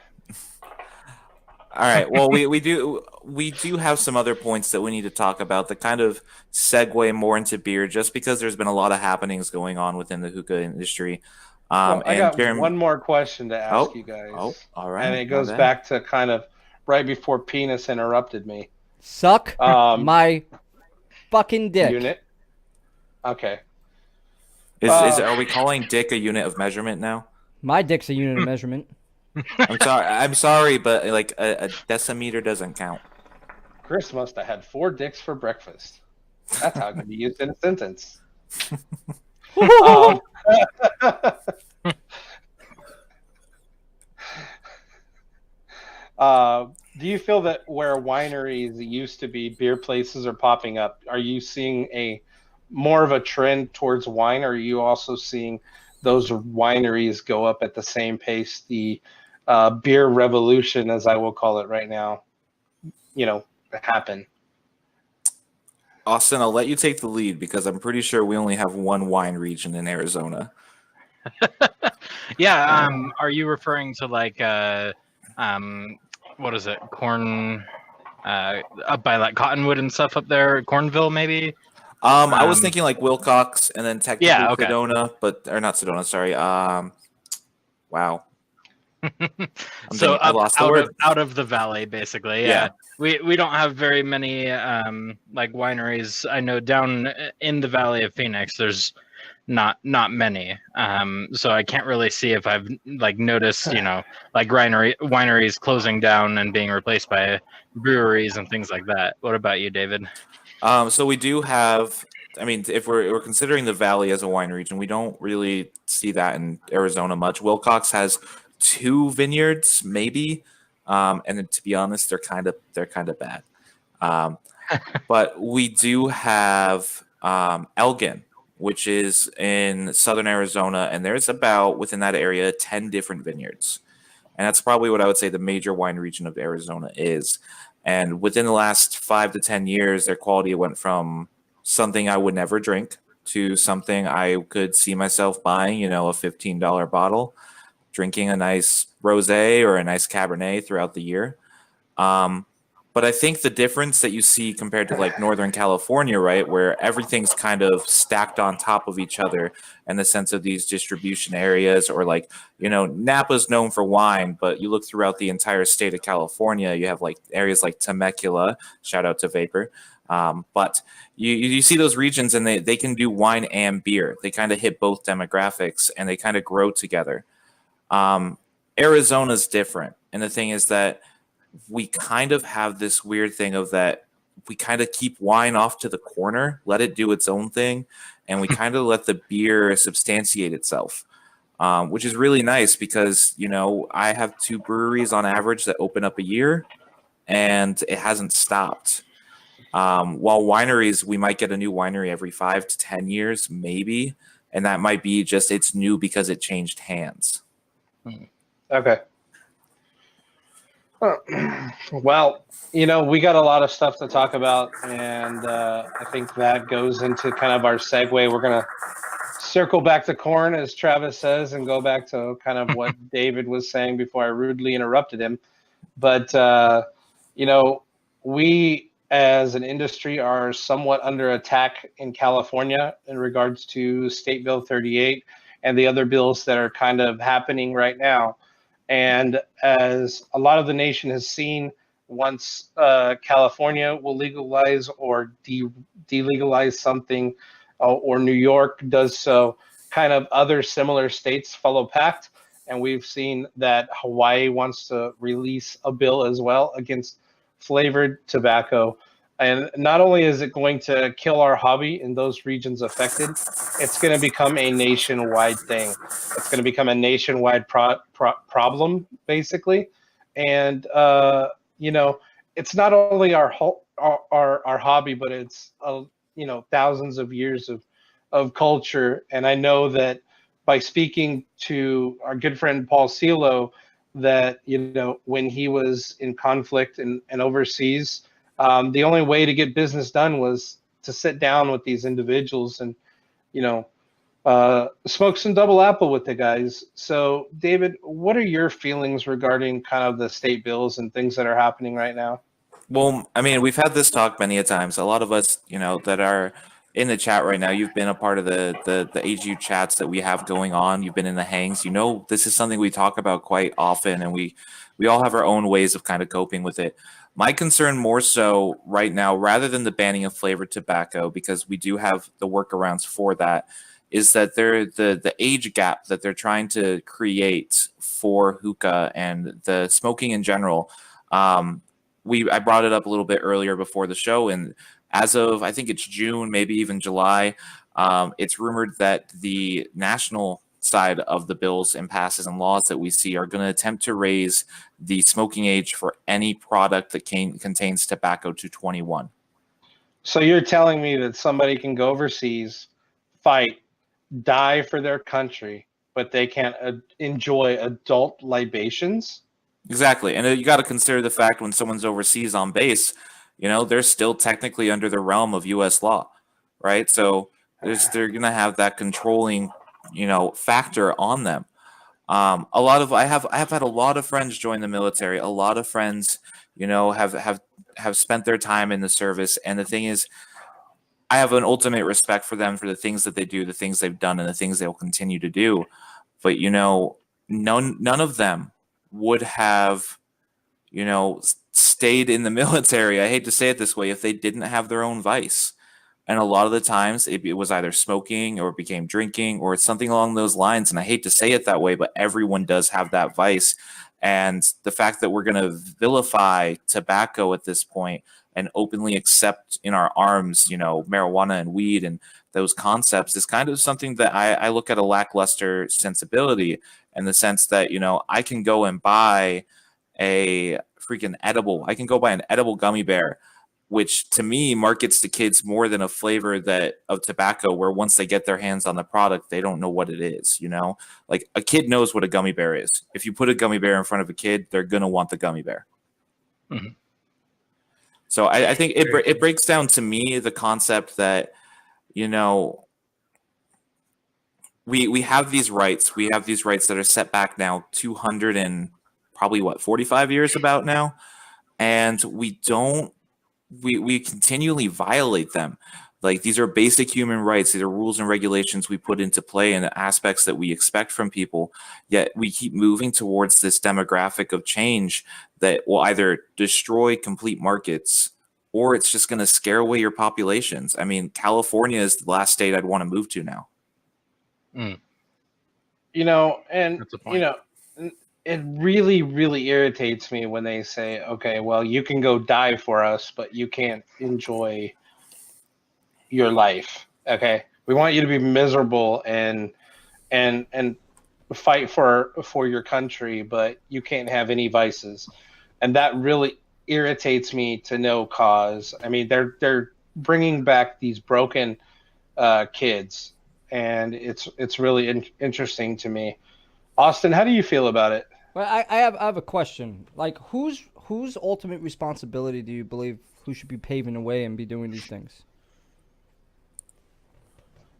All right. Well, we do have some other points that we need to talk about that kind of segue more into beer, just because there's been a lot of happenings going on within the hookah industry. Well, I got Jeremy, one more question to ask you guys. Oh, all right. And it goes back to kind of right before Penis interrupted me. Suck my fucking dick. Unit. Okay. Are we calling dick a unit of measurement now? My dick's a unit of measurement. I'm sorry, but like a decimeter doesn't count. Chris must have had 4 dicks for breakfast. That's how it can be used in a sentence. Do you feel that where wineries used to be, beer places are popping up? Are you seeing more of a trend towards wine, or are you also seeing those wineries go up at the same pace? The beer revolution, as I will call it right now, happen. Austin, I'll let you take the lead because I'm pretty sure we only have one wine region in Arizona. Yeah. Are you referring to like what is it? Corn up by like Cottonwood and stuff up there, Cornville maybe? I was thinking like Wilcox and then technically Sedona, or not Sedona, sorry. Wow. So I lost the word. out of the valley, basically. Yeah. We don't have very many like wineries. I know down in the Valley of Phoenix, there's not many. So I can't really see if I've like noticed, like wineries closing down and being replaced by breweries and things like that. What about you, David? So we do have. I mean, if we're considering the Valley as a wine region, we don't really see that in Arizona much. Wilcox has 2 vineyards, maybe, and to be honest, they're kind of bad. But we do have Elgin, which is in southern Arizona, and there's about within that area 10 different vineyards, and that's probably what I would say the major wine region of Arizona is. And within the last 5 to 10 years, their quality went from something I would never drink to something I could see myself buying, a $15 bottle, drinking a nice rosé or a nice Cabernet throughout the year. But I think the difference that you see compared to like Northern California, right, where everything's kind of stacked on top of each other in the sense of these distribution areas, or like, Napa's known for wine, but you look throughout the entire state of California, you have like areas like Temecula, shout out to Vapor. But you see those regions and they can do wine and beer. They kind of hit both demographics and they kind of grow together. Arizona's different. And the thing is that we kind of have this weird thing of that we kind of keep wine off to the corner, let it do its own thing, and we kind of let the beer substantiate itself, which is really nice because, I have 2 breweries on average that open up a year, and it hasn't stopped. While wineries, we might get a new winery every 5 to 10 years, maybe, and that might be just it's new because it changed hands. Okay. Well, we got a lot of stuff to talk about, and I think that goes into kind of our segue. We're going to circle back to corn, as Travis says, and go back to kind of what David was saying before I rudely interrupted him. But, we as an industry are somewhat under attack in California in regards to State Bill 38 and the other bills that are kind of happening right now. And as a lot of the nation has seen, once California will legalize or delegalize something, or New York does so, kind of other similar states follow pact. And we've seen that Hawaii wants to release a bill as well against flavored tobacco. And not only is it going to kill our hobby in those regions affected, it's going to become a nationwide thing. It's going to become a nationwide problem, basically. And, it's not only our hobby, but it's, thousands of years of culture. And I know that by speaking to our good friend Paul Cielo, that, when he was in conflict and overseas, the only way to get business done was to sit down with these individuals and, smoke some double apple with the guys. So, David, what are your feelings regarding kind of the state bills and things that are happening right now? Well, I mean, we've had this talk many a times. A lot of us, that are in the chat right now, you've been a part of the AGU chats that we have going on. You've been in the hangs. This is something we talk about quite often, and we all have our own ways of kind of coping with it. My concern more so right now, rather than the banning of flavored tobacco, because we do have the workarounds for that, is that the age gap that they're trying to create for hookah and the smoking in general. I brought it up a little bit earlier before the show, and as of I think it's June, maybe even July, it's rumored that the national side of the bills and passes and laws that we see are going to attempt to raise the smoking age for any product that contains tobacco to 21. So you're telling me that somebody can go overseas, fight, die for their country, but they can't enjoy adult libations? Exactly. And you got to consider the fact when someone's overseas on base, they're still technically under the realm of U.S. law, right? So they're going to have that controlling, factor on them. I have had a lot of friends join the military. A lot of friends, have spent their time in the service. And the thing is, I have an ultimate respect for them for the things that they do, the things they've done, and the things they will continue to do. But none of them would have, stayed in the military. I hate to say it this way, if they didn't have their own vice. And a lot of the times it was either smoking or it became drinking or something along those lines. And I hate to say it that way, but everyone does have that vice. And the fact that we're going to vilify tobacco at this point and openly accept in our arms, marijuana and weed and those concepts is kind of something that I look at a lackluster sensibility, in the sense that, I can go and buy a freaking edible. I can go buy an edible gummy bear, which to me markets to kids more than a flavor of tobacco, where once they get their hands on the product, they don't know what it is. Like a kid knows what a gummy bear is. If you put a gummy bear in front of a kid, they're going to want the gummy bear. Mm-hmm. So I think it breaks down to me the concept that, we have these rights. We have these rights that are set back now 200 and probably 45 years about now. And we continually violate them. Like, these are basic human rights. These are rules and regulations we put into play and aspects that we expect from people. Yet we keep moving towards this demographic of change that will either destroy complete markets or it's just going to scare away your populations. I mean, California is the last state I'd want to move to now. And, it really, really irritates me when they say, okay, well, you can go die for us, but you can't enjoy your life. Okay. We want you to be miserable and fight for your country, but you can't have any vices. And that really irritates me to no cause. I mean, they're bringing back these broken kids, and it's really interesting to me. Austin, how do you feel about it? Well, I have a question. Like, whose ultimate responsibility do you believe who should be paving the way and be doing these things?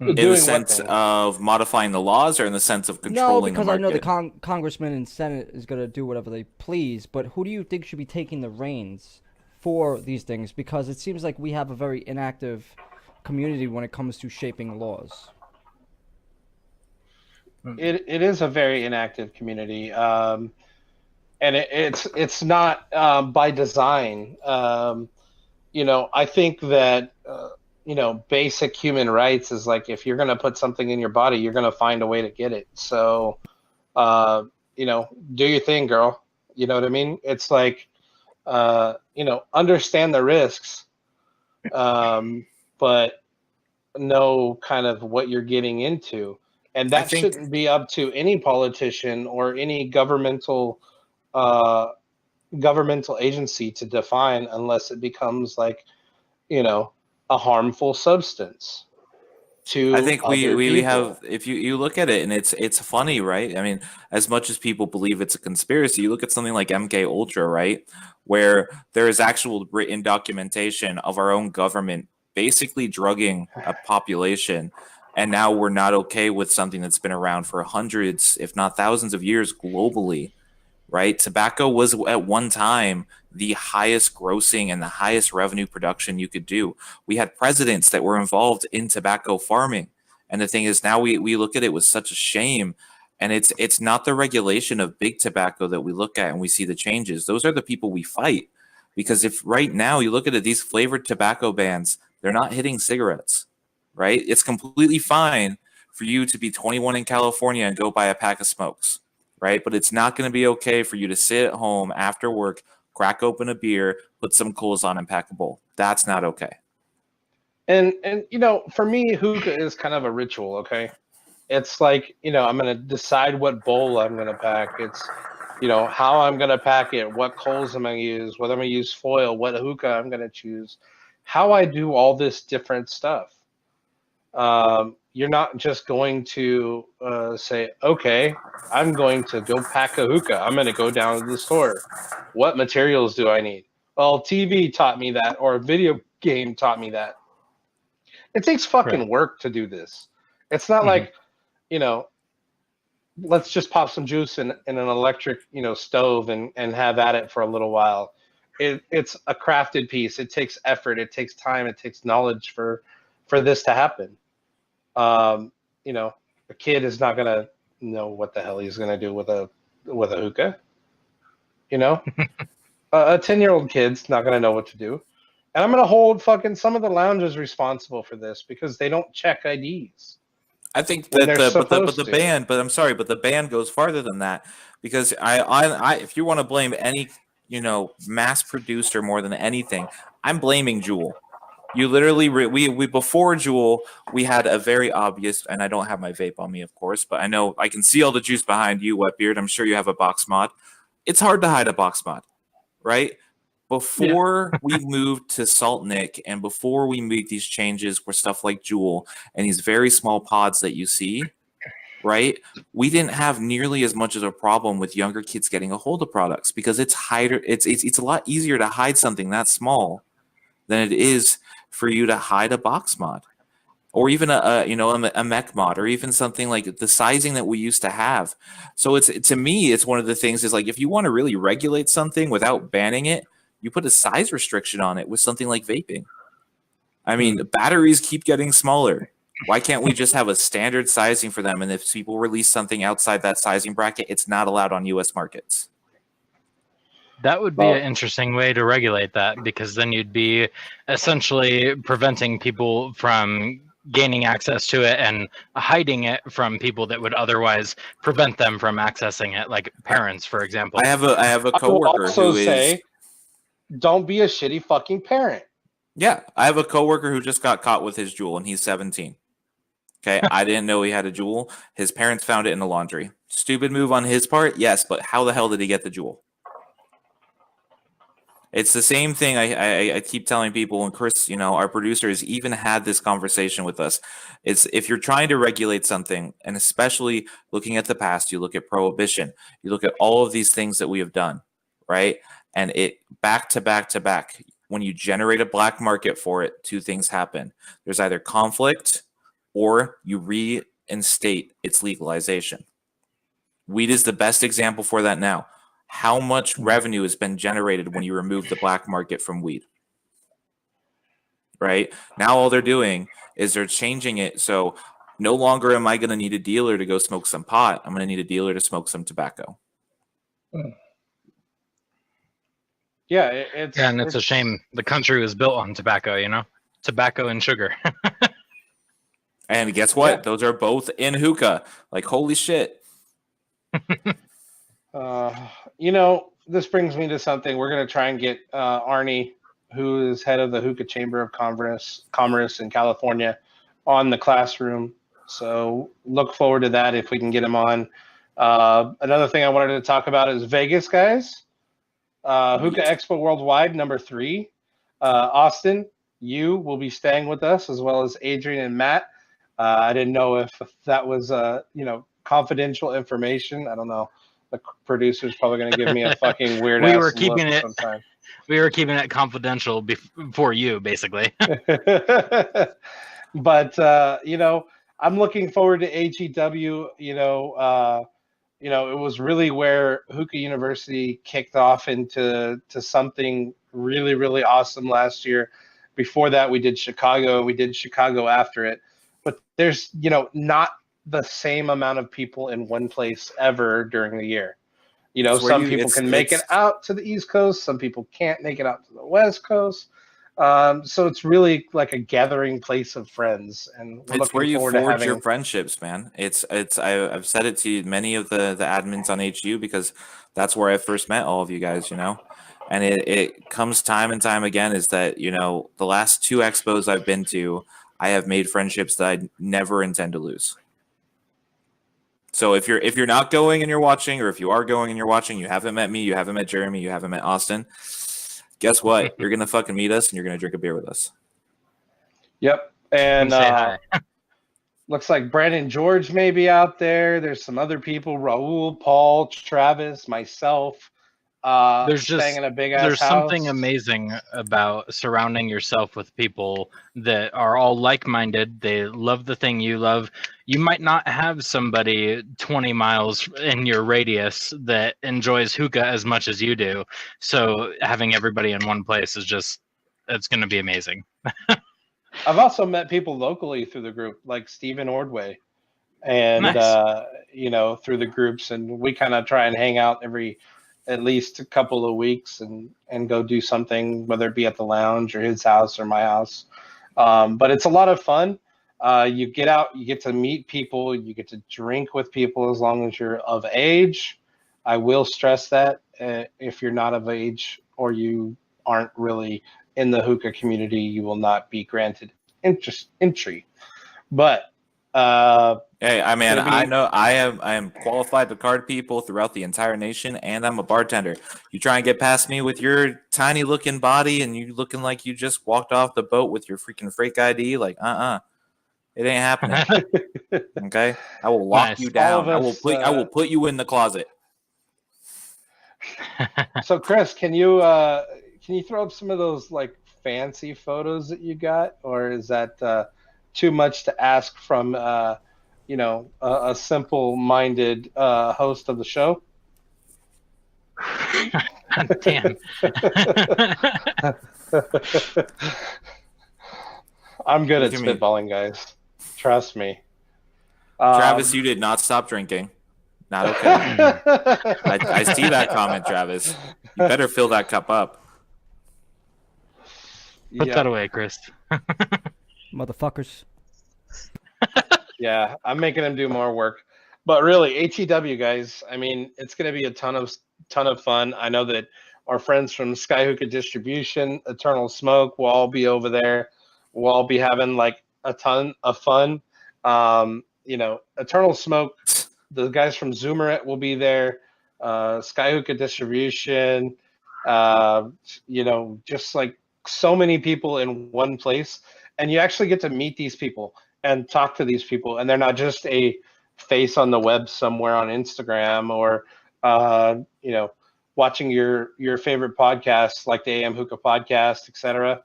In the Doing what sense thing? of modifying the laws, or in the sense of No, controlling because the I know market? the congressman and senate is gonna do whatever they please. But who do you think should be taking the reins for these things? Because it seems like we have a very inactive community when it comes to shaping laws. It is a very inactive community, and it's not by design. I think that basic human rights is like, if you're going to put something in your body, you're going to find a way to get it. So, uh, do your thing, girl. You know what I mean? It's like, understand the risks, but know kind of what you're getting into. And I that think shouldn't be up to any politician or any uh, governmental agency to define, unless it becomes like, you know, a harmful substance I to think other we have, people. if you look at it, and it's funny, right? I mean, as much as people believe it's a conspiracy, you look at something like MK Ultra, right? Where there is actual written documentation of our own government basically drugging a population, and now we're not okay with something that's been around for hundreds, if not thousands of years globally, right? Tobacco was at one time the highest grossing and the highest revenue production you could do. We had presidents that were involved in tobacco farming. And the thing is, now we look at it with such a shame. And it's not the regulation of big tobacco that we look at and we see the changes. Those are the people we fight. Because if right now you look at it, these flavored tobacco bans, they're not hitting cigarettes, right? It's completely fine for you to be 21 in California and go buy a pack of smokes, right? But it's not going to be okay for you to sit at home after work, crack open a beer, put some cools on, and pack a bowl. That's not okay. And for me, hookah is kind of a ritual. Okay, it's like, I'm gonna decide what bowl I'm gonna pack. It's how I'm gonna pack it, what coals I'm gonna use, whether I'm gonna use foil, what hookah I'm gonna choose, how I do all this different stuff. You're not just going to say, okay, I'm going to go pack a hookah. I'm going to go down to the store. What materials do I need? Well, TV taught me that, or a video game taught me that. It takes Right. fucking work to do this. It's not Mhm. like, you know, let's just pop some juice in an electric, stove and have at it for a little while. It's a crafted piece. It takes effort. It takes time. It takes knowledge for this to happen. Um, a kid is not gonna know what the hell he's gonna do with a hookah. You know, a 10-year-old kid's not gonna know what to do, and I'm gonna hold fucking some of the lounges responsible for this because they don't check IDs I think when that they're but supposed the to. ban, but I'm sorry, but the ban goes farther than that, because if you want to blame any mass producer more than anything, I'm blaming Juul. You literally we before Juul, we had a very obvious, and I don't have my vape on me, of course, but I know I can see all the juice behind you, Wetbeard. I'm sure you have a box mod. It's hard to hide a box mod, right? Yeah. Before we moved to Salt Nick, and before we made these changes where stuff like Juul and these very small pods that you see, right? We didn't have nearly as much of a problem with younger kids getting a hold of products, because it's a lot easier to hide something that small than it is for you to hide a box mod, or even a mech mod, or even something like the sizing that we used to have. So it's, to me, it's one of the things is like, if you want to really regulate something without banning it, you put a size restriction on it with something like vaping. I mean, batteries keep getting smaller. Why can't we just have a standard sizing for them? And if people release something outside that sizing bracket, it's not allowed on U.S. markets. That would be an Well, interesting way to regulate that, because then you'd be essentially preventing people from gaining access to it and hiding it from people that would otherwise prevent them from accessing it, like parents, for example. I have a I will coworker also who is. say, don't be a shitty fucking parent. Yeah, I have a coworker who just got caught with his jewel, and he's 17. Okay, I didn't know he had a jewel. His parents found it in the laundry. Stupid move on his part, yes, but how the hell did he get the jewel? It's the same thing I keep telling people, and Chris, our producers even had this conversation with us. It's if you're trying to regulate something, and especially looking at the past, you look at prohibition, you look at all of these things that we have done, right? And it back to back to back. When you generate a black market for it, two things happen. There's either conflict or you reinstate its legalization. Weed is the best example for that now. How much revenue has been generated when you remove the black market from weed? Right? Now all they're doing is they're changing it. So no longer am I going to need a dealer to go smoke some pot. I'm going to need a dealer to smoke some tobacco. Yeah, it's a shame the country was built on tobacco, tobacco and sugar. And guess what? Yeah. Those are both in hookah. Like, holy shit. This brings me to something. We're going to try and get Arnie, who is head of the Hookah Chamber of Commerce in California, on the classroom. So look forward to that if we can get him on. Another thing I wanted to talk about is Vegas, guys. Hookah Expo Worldwide, number 3. Austin, you will be staying with us, as well as Adrian and Matt. I didn't know if that was, confidential information. I don't know. The producer's probably going to give me a fucking weird ass look sometime. We were keeping it confidential for you, basically. But, I'm looking forward to HEW. It was really where Hookah University kicked off into something really, really awesome last year. Before that, we did Chicago. We did Chicago after it. But there's, not the same amount of people in one place ever during the year. Some people can make it out to the East Coast. Some people can't make it out to the West Coast. So it's really like a gathering place of friends, and it's where you forge your friendships, man. I've said it to many of the admins on HU because that's where I first met all of you guys, and it comes time and time again is that, the last 2 expos I've been to, I have made friendships that I never intend to lose. So if you're not going and you're watching, or if you are going and you're watching, you haven't met me, you haven't met Jeremy, you haven't met Austin, guess what? You're going to fucking meet us and you're going to drink a beer with us. Yep. And looks like Brandon George may be out there. There's some other people, Raul, Paul, Travis, myself. There's staying in a big ass There's house. Something amazing about surrounding yourself with people that are all like-minded. They love the thing you love. You might not have somebody 20 miles in your radius that enjoys hookah as much as you do. So having everybody in one place is it's going to be amazing. I've also met people locally through the group, like Stephen Ordway, and Nice. Through the groups, and we kind of try and hang out at least a couple of weeks and go do something, whether it be at the lounge or his house or my house. But it's a lot of fun. You get out, you get to meet people, you get to drink with people as long as you're of age. I will stress that if you're not of age or you aren't really in the hookah community, you will not be granted entry. But hey, I know I am qualified to card people throughout the entire nation, and I'm a bartender. You try and get past me with your tiny looking body and you looking like you just walked off the boat with your freaking fake ID, like it ain't happening. Okay, I will lock you down. I will put you in the closet. So Chris, can you throw up some of those like fancy photos that you got, or is that too much to ask from a simple-minded host of the show? Damn. I'm good at spitballing, guys. Trust me. Travis, you did not stop drinking. Not okay. I see that comment, Travis. You better fill that cup up. Put that away, Chris. Motherfuckers. Yeah, I'm making him do more work. But really, ATW guys, I mean, it's going to be a ton of fun. I know that our friends from Sky Hookah Distribution, Eternal Smoke, will all be over there. We'll all be having like a ton of fun. Eternal Smoke, the guys from Zoomerette will be there. Sky Hookah Distribution, just like so many people in one place, and you actually get to meet these people and talk to these people, and they're not just a face on the web somewhere on Instagram or watching your favorite podcasts like the AM Hookah podcast, etc.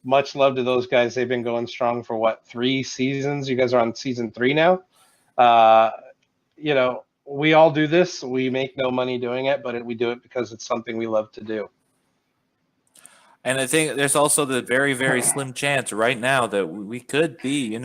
Much love to those guys. They've been going strong for what, 3 seasons? You guys are on season 3 now. We all do this. We make no money doing it, but we do it because it's something we love to do. And I think there's also the very, very slim chance right now that we could be,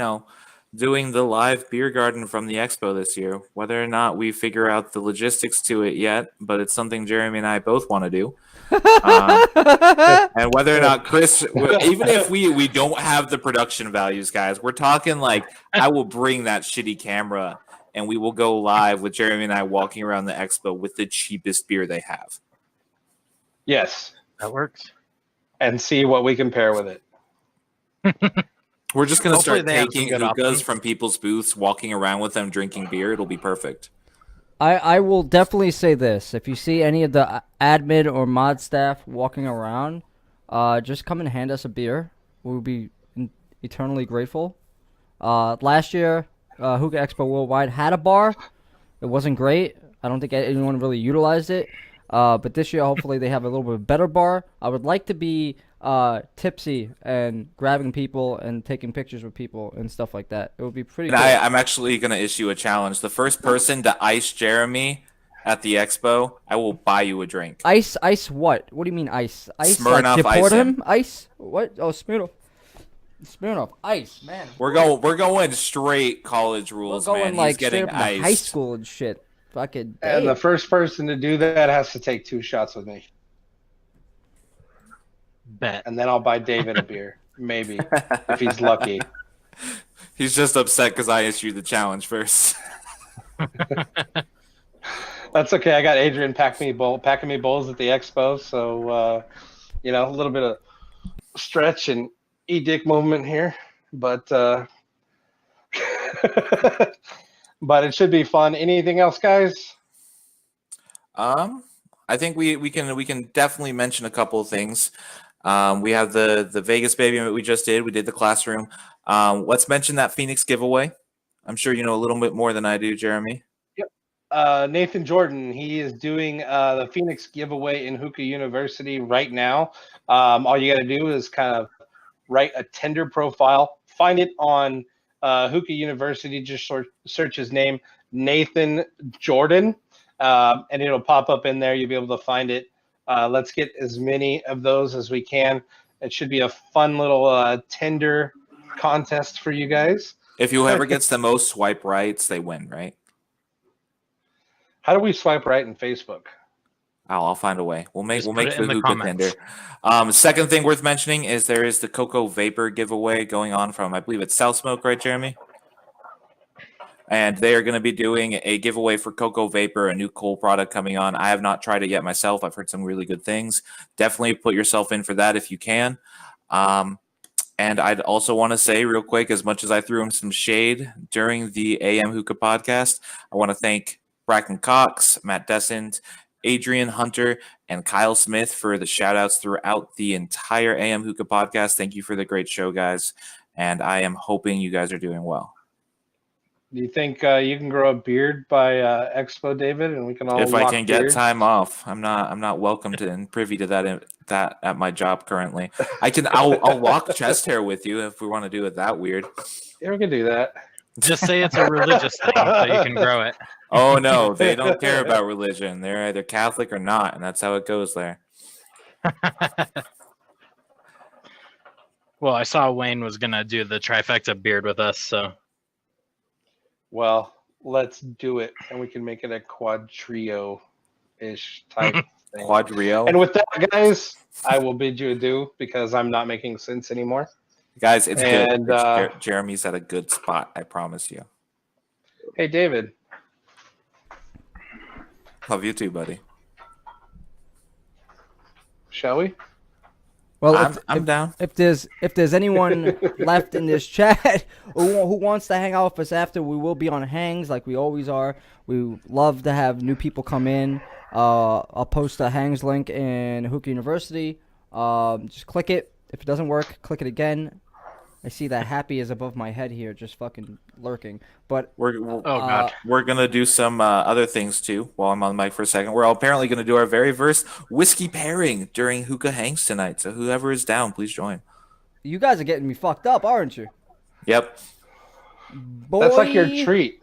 doing the live beer garden from the expo this year. Whether or not we figure out the logistics to it yet, but it's something Jeremy and I both want to do. And whether or not Chris, even if we don't have the production values, guys, we're talking like I will bring that shitty camera and we will go live with Jeremy and I walking around the expo with the cheapest beer they have. Yes, That works. and see what we can pair with it. We're just going to Hopefully start they have taking some good hookahs options. from people's booths, walking around with them, drinking beer. It'll be perfect. I will definitely say this. If you see any of the admin or mod staff walking around, just come and hand us a beer. We'll be eternally grateful. Last year, Hookah Expo Worldwide had a bar. It wasn't great. I don't think anyone really utilized it. But this year, hopefully, they have a little bit better bar. I would like to be tipsy and grabbing people and taking pictures with people and stuff like that. It would be pretty And cool. I'm actually going to issue a challenge. The first person to ice Jeremy at the expo, I will buy you a drink. Ice what? What do you mean ice? Ice Smirnoff like ice deport him. him? Ice? What? Oh, Smirnoff. Ice, man. We're going straight college We're rules, going man. He's like getting straight up to high iced. school and shit. Fucking And damn. the first person to do that has to take 2 shots with me. Bet. And then I'll buy David a beer. Maybe. If he's lucky. He's just upset because I issued the challenge first. That's okay. I got Adrian packing me bowls at the expo. So, a little bit of stretch and e-dick movement here. But but it should be fun. Anything else, guys? I think we can definitely mention a couple of things. We have the Vegas baby that we just did. We did the classroom. Let's mention that Phoenix giveaway. I'm sure you know a little bit more than I do, Jeremy. Nathan Jordan, he is doing the Phoenix giveaway in Hookah University right now. All you got to do is kind of write a tender profile. Find it on Hookah University. Just search his name, Nathan Jordan, and it'll pop up in there. You'll be able to find it. Let's get as many of those as we can. It should be a fun little tender contest for you guys. If whoever gets the most swipe rights, they win, right? How do we swipe right in Facebook? I'll find a way. We'll make Just put it in the the hookah tender. comments. Second thing worth mentioning is there is the cocoa vapor giveaway going on from, I believe it's South Smoke, right, Jeremy? And they are going to be doing a giveaway for cocoa vapor, a new coal product coming on. I have not tried it yet myself. I've heard some really good things. Definitely put yourself in for that if you can. And I'd also want to say real quick, as much as I threw him some shade during the AM Hookah podcast, I want to thank Bracken Cox, Matt Dessent, Adrian Hunter, and Kyle Smith for the shout outs throughout the entire AM Hookah podcast. Thank you for the great show, guys. And I am hoping you guys are doing well. Do you think you can grow a beard by Expo, David, and we can all If I lock can get beards? time off, I'm not welcome to and privy to that at my job currently. I'll lock chest hair with you if we want to do it that weird. Yeah, we can do that. Just say it's a religious thing so you can grow it. Oh no, they don't care about religion. They're either Catholic or not, and that's how it goes there. Well, I saw Wayne was gonna do the trifecta beard with us, so Well, let's do it, and we can make it a quad trio-ish type thing. Quadrio. And with that, guys, I will bid you adieu because I'm not making sense anymore. Guys, it's And, good. Jeremy's at a good spot. I promise you. Hey, David. Love you too, buddy. Shall we? Well, I'm down. If there's anyone left in this chat who wants to hang out with us after, we will be on hangs like we always are. We love to have new people come in. I'll post a hangs link in Hookah University. Just click it. If it doesn't work, click it again. I see that Happy is above my head here, just fucking lurking. But God. We're gonna do some other things too. While I'm on the mic for a second, we're apparently gonna do our very first whiskey pairing during Hookah Hangs tonight. So whoever is down, please join. you guys are getting me fucked up, aren't you? Yep. Boy, That's like your treat.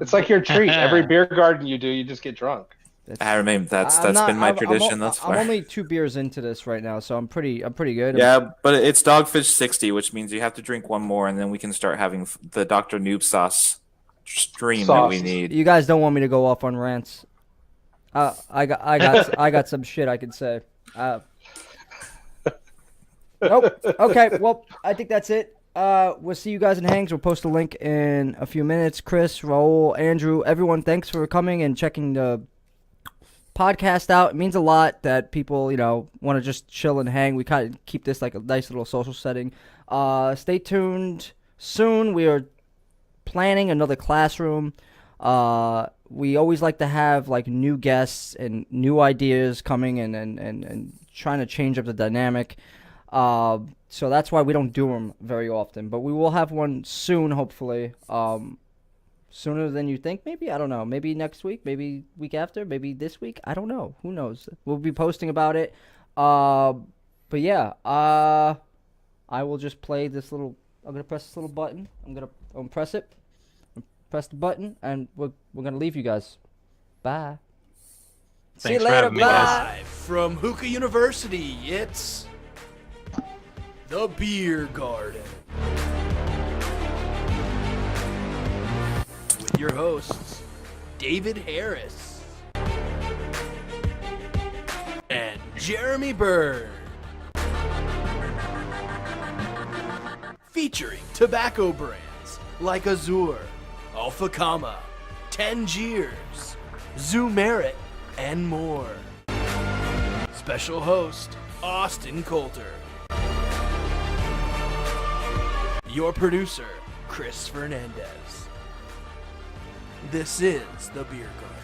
It's like your treat. Every beer garden you do, you just get drunk. I mean, that's I'm not- been my I'm- tradition thus far. I'm only 2 beers into this right now, so I'm pretty good. Yeah, but it's Dogfish 60, which means you have to drink one more, and then we can start having the Dr. Noob sauce stream that we need. You guys don't want me to go off on rants. I got some shit I could say. Nope. Okay. Well, I think that's it. We'll see you guys in hangs. We'll post a link in a few minutes. Chris, Raul, Andrew, everyone, thanks for coming and checking the podcast out. It means a lot that people, want to just chill and hang. We kind of keep this like a nice little social setting. Stay tuned. Soon we are planning another classroom. We always like to have like new guests and new ideas coming and trying to change up the dynamic. So that's why we don't do them very often, but we will have one soon, hopefully. Sooner than you think, maybe. I don't know. Maybe next week, maybe week after, maybe this week. I don't know. Who knows? We'll be posting about it. But yeah, I will just play this little. I'm gonna press this little button. I'm gonna press it. Press the button, and we're gonna leave you guys. Bye. See you Thanks for later. having me, guys. Bye. Live from Hookah University, it's the Beer Garden. With your hosts, David Harris and Jeremy Byrne. Featuring tobacco brands like Azure, Alpha Kama, Tangiers, Zoo Merit, and more. Special host, Austin Coulter. Your producer, Chris Fernandez. This is the Beer Garden.